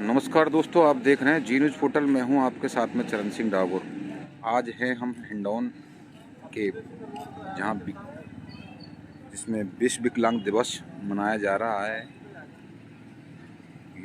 नमस्कार दोस्तों, आप देख रहे हैं जी न्यूज़ पोर्टल। मैं हूं आपके साथ में चरण सिंह डागोर। आज हैं हम हिंडौन के जिसमें विश्व विकलांग दिवस मनाया जा रहा है।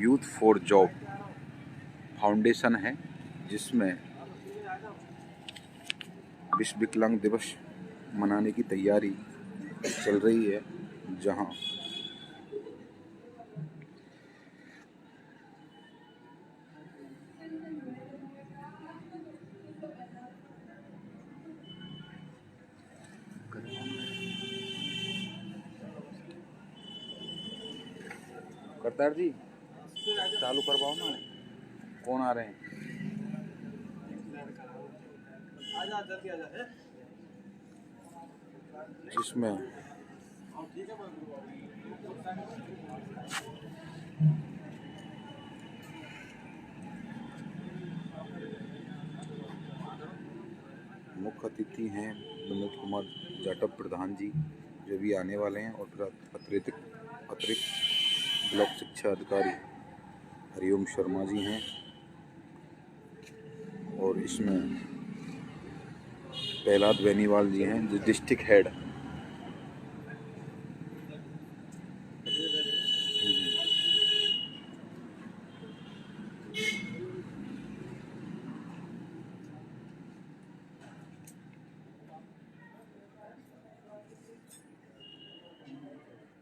यूथ फॉर जॉब फाउंडेशन है जिसमें विश्व विकलांग दिवस मनाने की तैयारी चल रही है। जहां करतार जी चालू करवाओ ना, कौन आ रहे हैं? जिसमें मुख्य अतिथि हैं विनोद कुमार जाटव प्रधान जी, जो भी आने वाले हैं, और फिर अतिरिक्त ब्लॉक शिक्षा अधिकारी हरिओम शर्मा जी हैं। और इसमें प्रहलाद बेनीवाल जी हैं जो डिस्ट्रिक्ट हेड।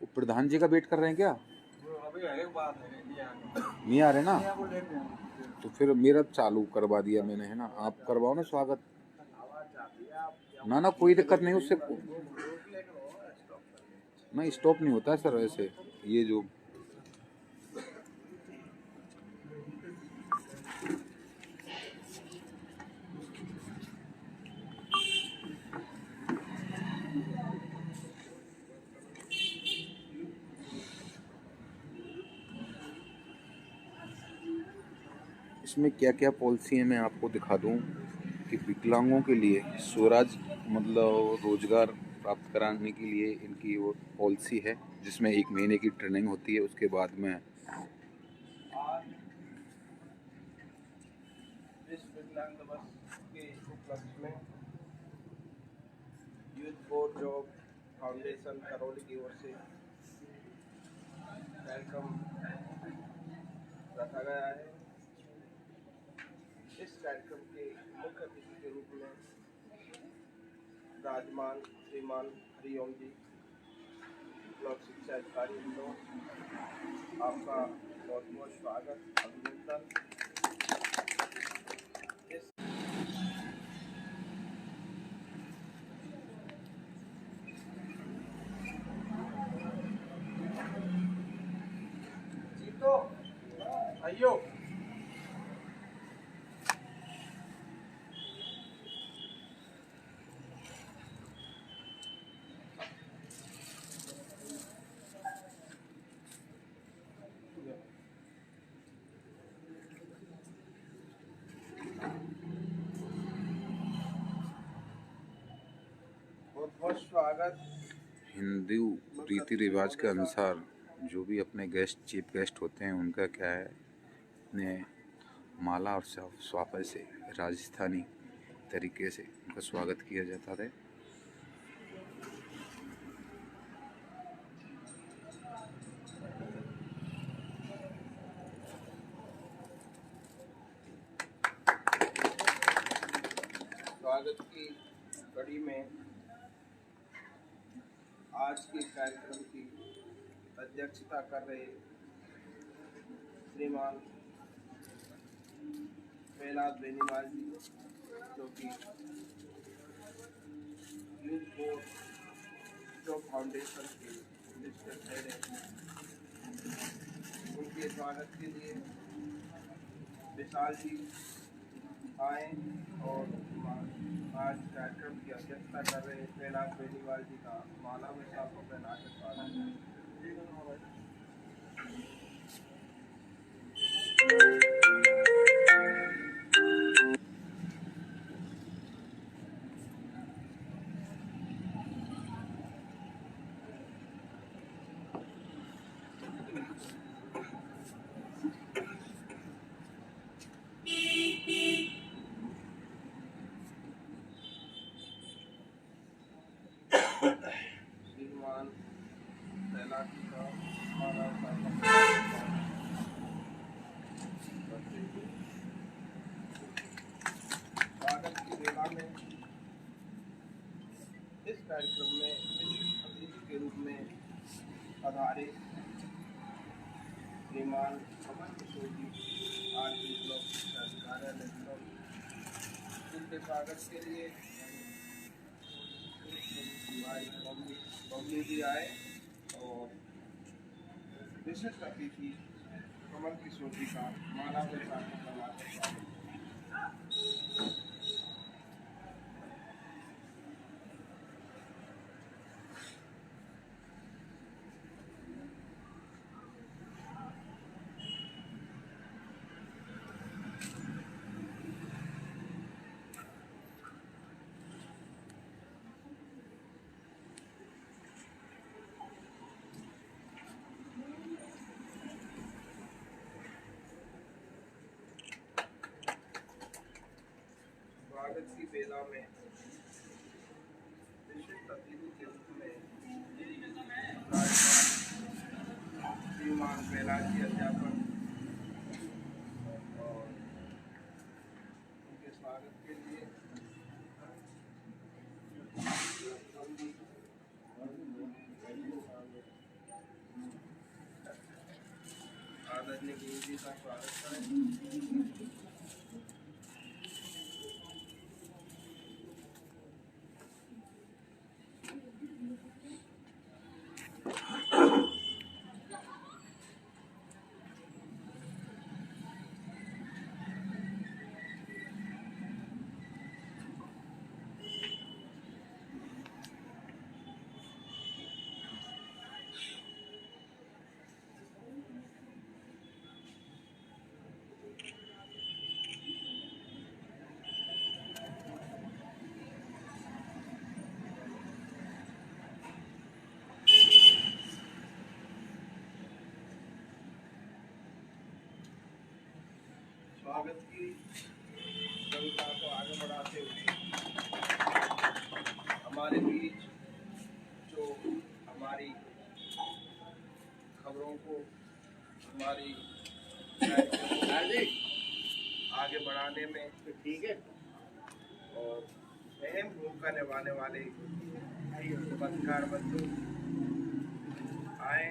वो प्रधान जी का वेट कर रहे हैं क्या? नहीं आ रहे ना, तो फिर मेरा चालू करवा दिया मैंने, है ना। आप करवाओ ना स्वागत। ना कोई दिक्कत नहीं उससे ना, स्टॉप नहीं होता है सर ऐसे। ये जो इसमें क्या क्या पॉलिसी है मैं आपको दिखा दूं कि विकलांगों के लिए स्वराज मतलब रोजगार प्राप्त कराने के लिए इनकी वो पॉलिसी है, जिसमें 1 महीने की ट्रेनिंग होती है। उसके बाद में विश्व विकलांग दिवस के उपलक्ष्य में youth for job foundation Karauli की ओर से कार्यक्रम रखा गया है। इस कार्यक्रम के मुख्य अतिथि के रूप में राजमान श्रीमान हरिओम जी, ब्लॉक शिक्षा अधिकारी इंदौर, आपका बहुत बहुत स्वागत, अभिनंदन। इस जीतो भाइयों, बहुत बहुत स्वागत। हिंदू रीति रिवाज के अनुसार जो भी अपने चीफ गेस्ट होते हैं उनका क्या है, ने माला और स्वाफे से राजस्थानी तरीके से उनका स्वागत किया जाता है। स्वागत की कड़ी में आज के कार्यक्रम की अध्यक्षता कर रहे श्रीमान प्रहलाद बेनीवाल जी, जो कि यूथ फॉर जॉब फाउंडेशन के डिस्ट्रिक्ट हेड हैं। उनके स्वागत के लिए विशाल जी आए और आज कार्यक्रम की अध्यक्षता कर रहे प्रहलाद बेनीवाल जी का माला में साफों पहना के स्वागत है। पधारे श्रीमान कमल किशोर जी आरती ब्लॉक शिक्षा अधिकारी लखनऊ, उनके स्वागत के लिए हमारी बबली जी आए और विशिष्ट अतिथि कमल किशोर जी का माला प्रसाद करवा। स्वागत की बेला में विशिष्ट अतिथि के रूप में श्रीमान बेलाजी अध्यापक और उनके स्वागत के लिए आदरणीय गुरु जी का स्वागत करें। स्वागत की कविता को आगे बढ़ाते हुए हमारे बीच जो हमारी खबरों को हमारी आगे बढ़ाने में ठीक है और अहम भूमिका निभाने वाले पत्रकार बंधु आए।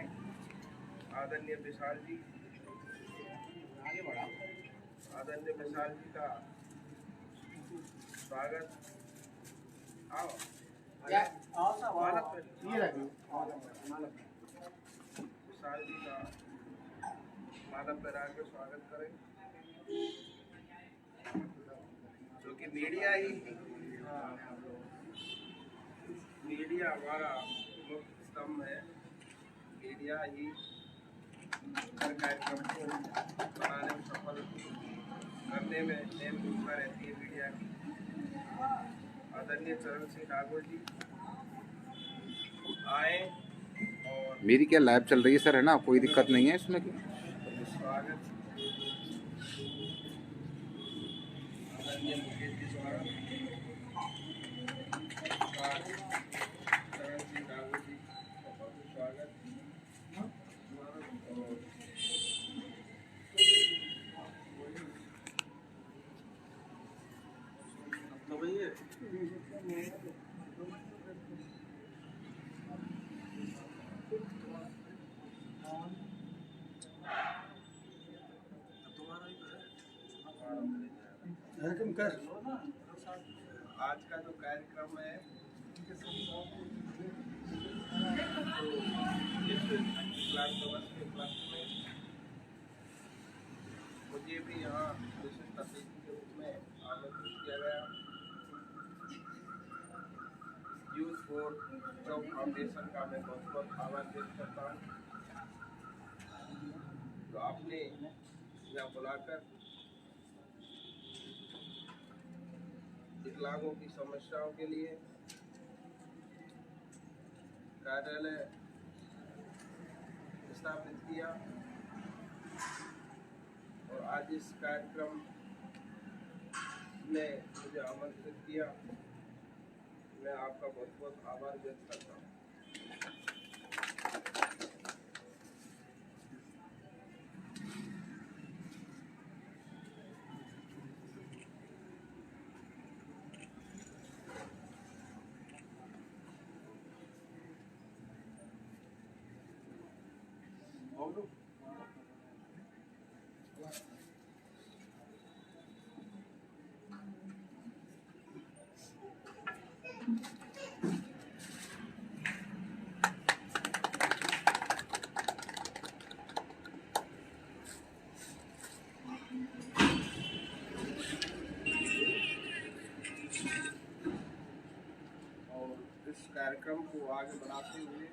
आदरणीय विशाल जी आगे बढ़ा। आदरणीय विशाल जी का स्वागत। आओ विशाल जी का माला पहरा के स्वागत करें, जो कि मीडिया हमारा मुख्य स्तंभ है। मीडिया ही हर कार्यक्रम को बनाने में सफल करने में अहम भूमिका रहती है मीडिया की। आदरणीय चरण सिंह ठाकुर जी आए और मेरी क्या लाइव चल रही है सर, है ना? कोई दिक्कत नहीं है इसमें? स्वागत। आदरणीय मुकेश जी स्वागत। चरण सिंह ठाकुर जी स्वागत। तो भैया आज का जो कार्यक्रम है मुझे भी यहाँ विशिष्ट अतिथि के रूप में आमंत्रित किया गया। यूथ फॉर जॉब फाउंडेशन का मैं बहुत बहुत आभार व्यक्त करता हूँ, तो आपने यहाँ बुलाकर विकलांगों की समस्याओं के लिए कार्यालय स्थापित किया और आज इस कार्यक्रम में मुझे आमंत्रित किया। मैं आपका बहुत बहुत आभार व्यक्त करता हूँ। कार्यक्रम को आगे बढ़ाते हुए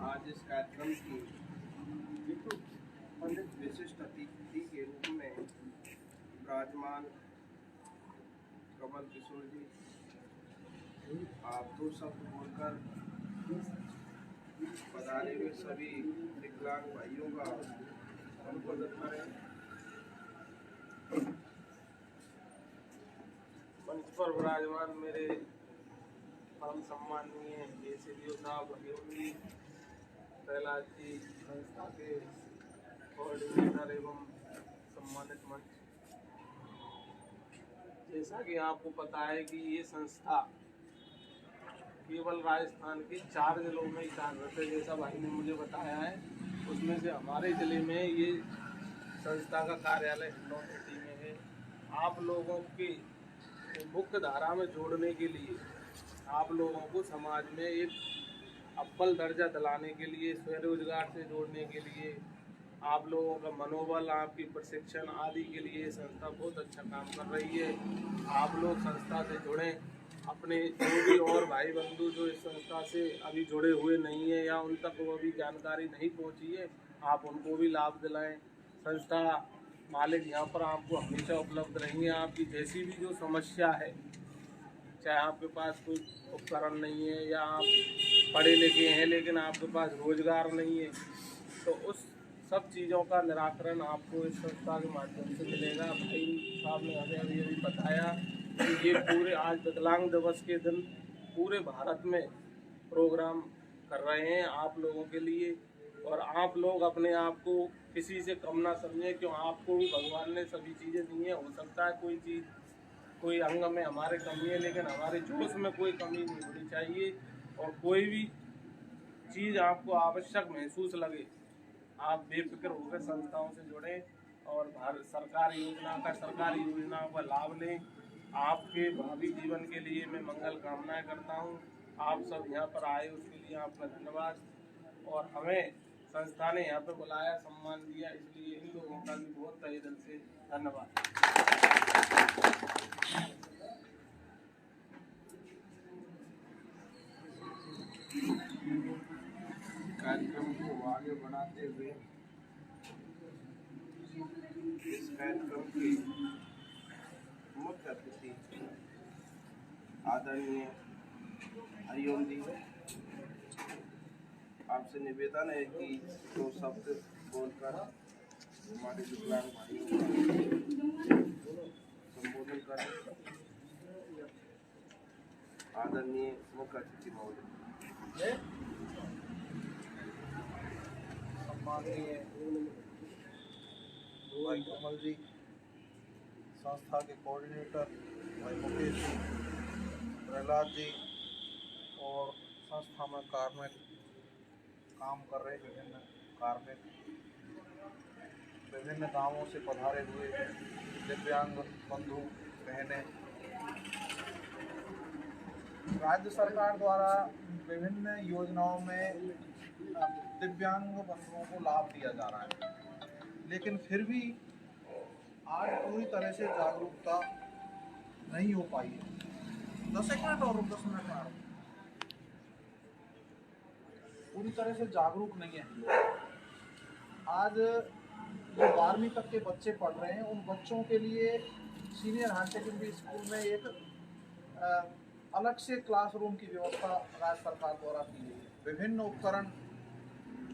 आज इस कार्यक्रम की पंडित विशिष्ट अतिथि के रूप में विराजमान कमल किशोर जी, आप 2 शब्द बोलकर पधारे हुए सभी विकलांग भाइयों का संबोधन करें। मंच पर विराजमान मेरे परम सम्माननीय एसीडीओ साहब हरिओम जी, प्रहलाद जी, संस्था के कोऑर्डिनेटर एवं सम्मानित मंच, जैसा कि आपको पता है कि ये संस्था केवल राजस्थान के 4 जिलों में ही कार्यरत है, जैसा भाई ने मुझे बताया है। उसमें से हमारे ज़िले में ये संस्था का कार्यालय हिंडौन सिटी में है। आप लोगों के मुख्य धारा में जोड़ने के लिए, आप लोगों को समाज में एक अव्वल दर्जा दिलाने के लिए, स्वरोजगार से जोड़ने के लिए, आप लोगों का मनोबल, आपकी प्रशिक्षण आदि के लिए संस्था बहुत अच्छा काम कर रही है। आप लोग संस्था से जुड़ें, अपने जो भी और भाई बंधु जो इस संस्था से अभी जुड़े हुए नहीं है या उन तक वो अभी जानकारी नहीं पहुंची है, आप उनको भी लाभ दिलाएं। संस्था मालिक यहाँ पर आपको हमेशा उपलब्ध रहेंगे। आपकी जैसी भी जो समस्या है, चाहे आपके पास कोई उपकरण नहीं है या आप पढ़े लिखे हैं लेकिन आपके पास रोजगार नहीं है, तो उस सब चीज़ों का निराकरण आपको इस संस्था के माध्यम से मिलेगा। भाई साहब ने हमें अभी बताया कि ये पूरे आज विकलांग दिवस के दिन पूरे भारत में प्रोग्राम कर रहे हैं आप लोगों के लिए, और आप लोग अपने आप को किसी से कम ना समझें, क्यों आपको भी भगवान ने सभी चीज़ें दी हैं। हो सकता है कोई चीज़, कोई अंग में हमारे कमी है, लेकिन हमारे जोश में कोई कमी नहीं होनी चाहिए। और कोई भी चीज़ आपको आवश्यक महसूस लगे, आप बेफिक्र होकर संस्थाओं से जुड़ें और भारत सरकारी योजनाओं का लाभ लें। आपके भावी जीवन के लिए मैं मंगल कामनाएं करता हूं। आप सब यहाँ पर आए उसके लिए आपका धन्यवाद, और हमें संस्था ने यहाँ पर बुलाया, सम्मान दिया, इसलिए इन लोगों का भी बहुत तहे दिल से धन्यवाद। कार्यक्रम को आगे बढ़ाते हुए इस कार्यक्रम के मुख्य अतिथि आदरणीय हरिओम जी, आपसे निवेदन है कि 2 शब्द बोलकर हमारे विकलांग भाइयों का संबोधन करें। आदरणीय मुख्य अतिथि महोदय। सम्माननीय भाई कमल जी, संस्था के कोऑर्डिनेटर भाई मुकेश जी, प्रहलाद जी, और संस्था में कार्मिक काम कर रहे विभिन्न कार्मिक, विभिन्न गांवों से पधारे हुए दिव्यांग बंधु बहनें, राज्य सरकार द्वारा विभिन्न योजनाओं में दिव्यांग बंधुओं को लाभ दिया जा रहा है, लेकिन फिर भी आज पूरी तरह से जागरूकता नहीं हो पाई है। 10 मिनट और 10 मिनट में पूरी तरह से जागरूक नहीं है। आज जो 12वीं तक के बच्चे पढ़ रहे हैं, उन बच्चों के लिए सीनियर हायर सेकेंडरी स्कूल में एक अलग से क्लासरूम की व्यवस्था राज्य सरकार द्वारा की गई है। विभिन्न उपकरण,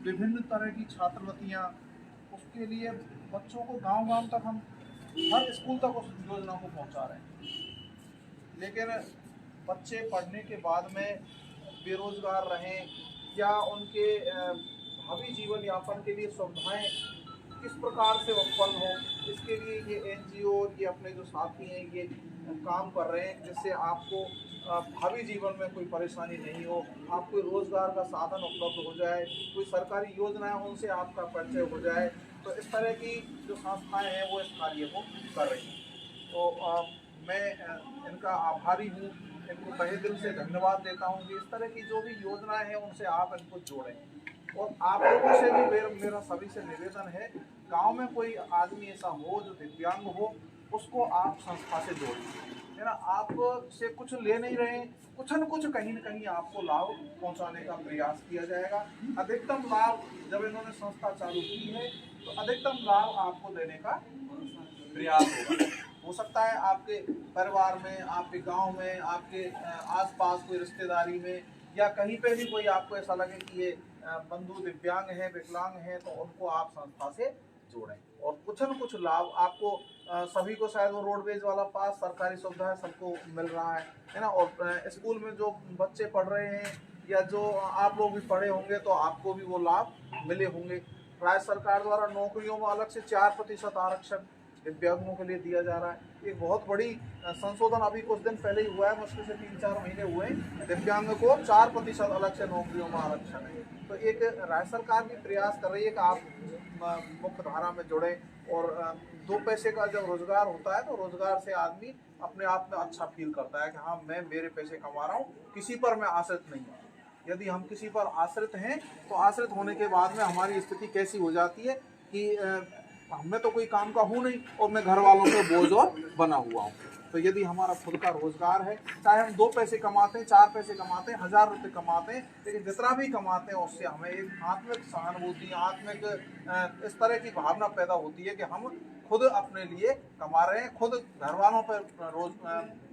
विभिन्न तरह की छात्रवृत्तियाँ, उसके लिए बच्चों को गांव-गांव तक हम हर स्कूल तक उस योजना को पहुंचा रहे हैं। लेकिन बच्चे पढ़ने के बाद में बेरोजगार रहें या उनके भावी जीवन यापन के लिए सुविधाएं किस प्रकार से उत्पन्न हो, इसके लिए ये NGO, ये अपने जो साथी हैं, ये काम कर रहे हैं, जिससे आपको भावी जीवन में कोई परेशानी नहीं हो, आपको रोजगार का साधन उपलब्ध हो जाए, कोई सरकारी योजनाएं उनसे आपका परिचय हो जाए। तो इस तरह की जो संस्थाएं हैं वो इस कार्य को कर रही हैं। तो मैं इनका आभारी हूँ, इनको तहे दिल से धन्यवाद देता हूँ कि इस तरह की जो भी योजनाएं हैं उनसे आप इनको जोड़ें। और आप लोगों से भी मेरा सभी से निवेदन है, गांव में कोई आदमी ऐसा हो जो दिव्यांग हो, उसको आप संस्था से जोड़िए, है ना। आप से कुछ ले नहीं रहे हैं, कुछ न कुछ कहीं न कहीं आपको लाभ पहुंचाने का प्रयास किया जाएगा। अधिकतम लाभ जब इन्होंने संस्था चालू की है तो अधिकतम लाभ आपको देने का प्रयास होगा। हो सकता है आपके परिवार में, आपके गांव में, आपके आसपास कोई रिश्तेदारी में, या कहीं पे भी कोई आपको ऐसा लगे कि ये बंधु दिव्यांग हैं, विकलांग हैं, तो उनको आप संस्था से जोड़ें और कुछ न कुछ लाभ आपको सभी को शायद वो रोडवेज वाला पास, सरकारी सुविधा सबको मिल रहा है ना। और स्कूल में जो बच्चे पढ़ रहे हैं या जो आप लोग भी पढ़े होंगे तो आपको भी वो लाभ मिले होंगे। राज्य सरकार द्वारा नौकरियों में अलग से 4% आरक्षण दिव्यांगों के लिए दिया जा रहा है। एक बहुत बड़ी संशोधन अभी कुछ दिन पहले ही हुआ है, मुश्किल से 3-4 महीने हुए हैं, दिव्यांग को 4% अलग से नौकरियों में आरक्षण है। तो एक राज्य सरकार भी प्रयास कर रही है कि आप मुख्य धारा में जुड़े और 2 पैसे का जब रोजगार होता है तो रोजगार से आदमी अपने आप में अच्छा फील करता है कि हाँ मैं मेरे पैसे कमा रहा हूँ, किसी पर मैं आश्रित नहीं हूँ। यदि हम किसी पर आश्रित हैं तो आश्रित होने के बाद में हमारी स्थिति कैसी हो जाती है कि मैं तो कोई काम का हूँ नहीं और मैं घर वालों पे बोझ और बना हुआ हूँ। तो यदि हमारा खुद का रोजगार है, चाहे हम 2 पैसे कमाते हैं, 4 पैसे कमाते हैं, 1000 रुपये कमाते हैं, लेकिन जितना भी कमाते हैं उससे हमें एक आत्मिक सहानुभूति, आत्मिक इस तरह की भावना पैदा होती है कि हम खुद अपने लिए कमा रहे हैं, खुद घर वालों पर रोज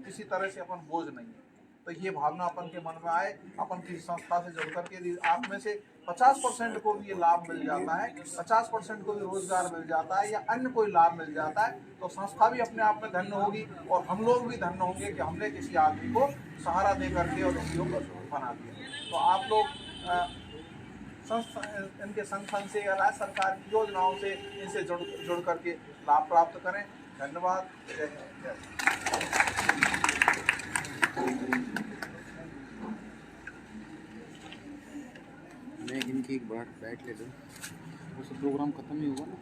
किसी तरह से अपन बोझ नहीं है। तो ये भावना अपन के मन में आए, अपन किसी संस्था से जुड़ करके यदि आप में से 50% को भी ये लाभ मिल जाता है, 50% को भी रोजगार मिल जाता है या अन्य कोई लाभ मिल जाता है, तो संस्था भी अपने आप में धन्य होगी और हम लोग भी धन्य होंगे कि हमने किसी आदमी को सहारा दे करके और उद्योग बना दिया। तो आप लोग इनके संगठन से या राज्य सरकार की योजनाओं से इनसे जुड़ करके लाभ प्राप्त करें। धन्यवाद। जय हिंद, जय। मैं इनकी एक बार बैठ ले लूँ, उस प्रोग्राम खत्म ही हुआ ना।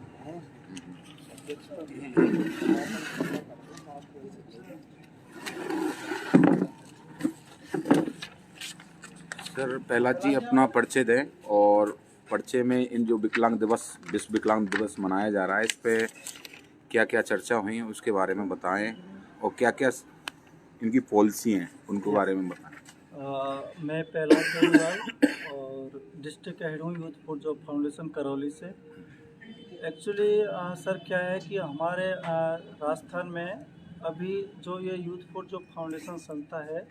सर पहला जी अपना परिचय दें और परिचय में इन जो विकलांग दिवस, विश्व विकलांग दिवस मनाया जा रहा है, इस पे क्या क्या चर्चा हुई है उसके बारे में बताएं और क्या क्या इनकी पॉलिसी हैं उनको बारे में बताएं। मैं पहला केजरीवाल और डिस्ट्रिक्ट हेड हूँ youth for job foundation Karauli से। एक्चुअली सर क्या है कि हमारे राजस्थान में अभी जो ये यूथ फॉर जॉब फाउंडेशन संस्था है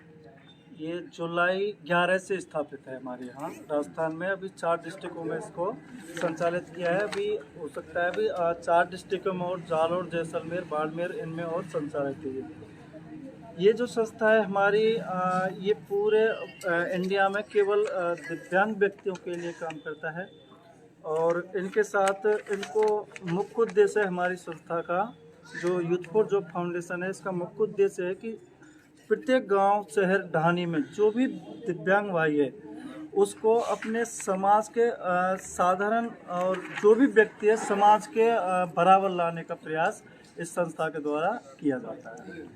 ये जुलाई 11 से स्थापित है हमारे यहाँ राजस्थान में। अभी 4 डिस्ट्रिक्टों में इसको संचालित किया है। अभी हो सकता है अभी 4 डिस्ट्रिक्टों में और जालौर, जैसलमेर, बाड़मेर इनमें और संचालित है। ये जो संस्था है हमारी ये पूरे इंडिया में केवल दिव्यांग व्यक्तियों के लिए काम करता है और इनके साथ इनको मुख्य उद्देश्य है हमारी संस्था का जो यूथ फॉर जॉब फाउंडेशन है, इसका मुख्य उद्देश्य है कि प्रत्येक गांव, शहर, ढाणी में जो भी दिव्यांग भाई है उसको अपने समाज के साधारण और जो भी व्यक्ति है समाज के बराबर लाने का प्रयास इस संस्था के द्वारा किया जाता है।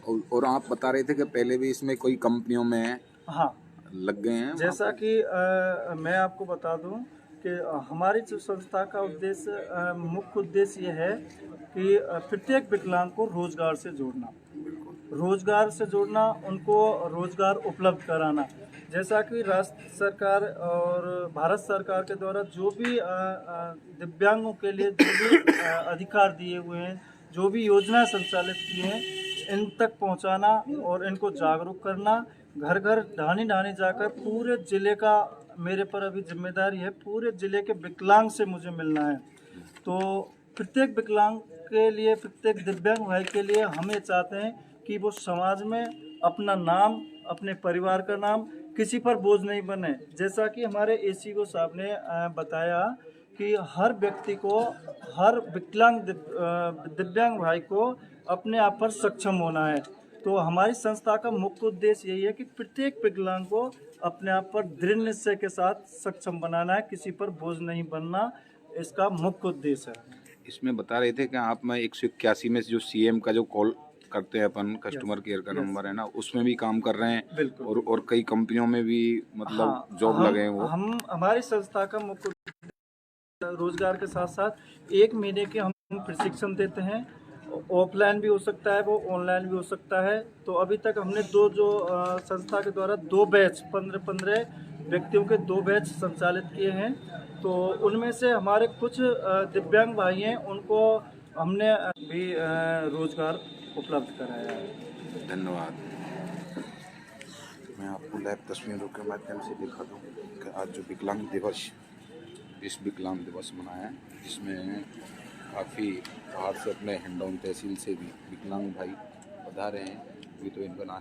और आप बता रहे थे कि पहले भी इसमें कोई कंपनियों में हाँ लग गए हैं। जैसा कि मैं आपको बता दूं कि हमारी जो संस्था का उद्देश्य, मुख्य उद्देश्य ये है कि प्रत्येक विकलांग को रोजगार से जोड़ना, उनको रोजगार उपलब्ध कराना। जैसा कि राज्य सरकार और भारत सरकार के द्वारा जो भी दिव्यांगों के लिए जो भी अधिकार दिए हुए हैं, जो भी योजना संचालित की हैं, इन तक पहुंचाना और इनको जागरूक करना, घर घर, ढाणी ढाणी जाकर पूरे ज़िले का मेरे पर अभी जिम्मेदारी है, पूरे ज़िले के विकलांग से मुझे मिलना है। तो प्रत्येक विकलांग के लिए, प्रत्येक दिव्यांग भाई के लिए हम ये चाहते हैं कि वो समाज में अपना नाम, अपने परिवार का नाम, किसी पर बोझ नहीं बने। जैसा कि हमारे ACO साहब ने बताया कि हर व्यक्ति को, हर विकलांग दिव्यांग भाई को अपने आप पर सक्षम होना है। तो हमारी संस्था का मुख्य उद्देश्य यही है कि प्रत्येक विकलांग को अपने आप पर दृढ़ निश्चय के साथ सक्षम बनाना है, किसी पर बोझ नहीं बनना, इसका मुख्य उद्देश्य है। इसमें बता रहे थे कि आप में 181 में जो CM का जो कॉल करते हैं अपन, कस्टमर केयर का नंबर है ना, उसमें भी काम कर रहे हैं। बिल्कुल। और कई कंपनियों में भी मतलब हाँ, जॉब लगे हैं वो। हमारी संस्था का मुख्य रोजगार के साथ साथ 1 महीने के हम प्रशिक्षण देते हैं ऑफलाइन भी हो सकता है, वो ऑनलाइन भी हो सकता है। तो अभी तक हमने दो जो संस्था के द्वारा 2 बैच 15-15 व्यक्तियों के 2 बैच संचालित किए हैं। तो उनमें से हमारे कुछ दिव्यांग भाई हैं, उनको हमने भी रोजगार उपलब्ध कराया है। धन्यवाद। मैं आपको लाइव तस्वीरों के माध्यम से दिखा दूँ कि आज जो विकलांग दिवस, विश्व विकलांग दिवस मनाया है, जिसमें काफ़ी बाहर से अपने हिंडौन तहसील से भी विकलांग भाई पधारे हैं। अभी तो इनका नाम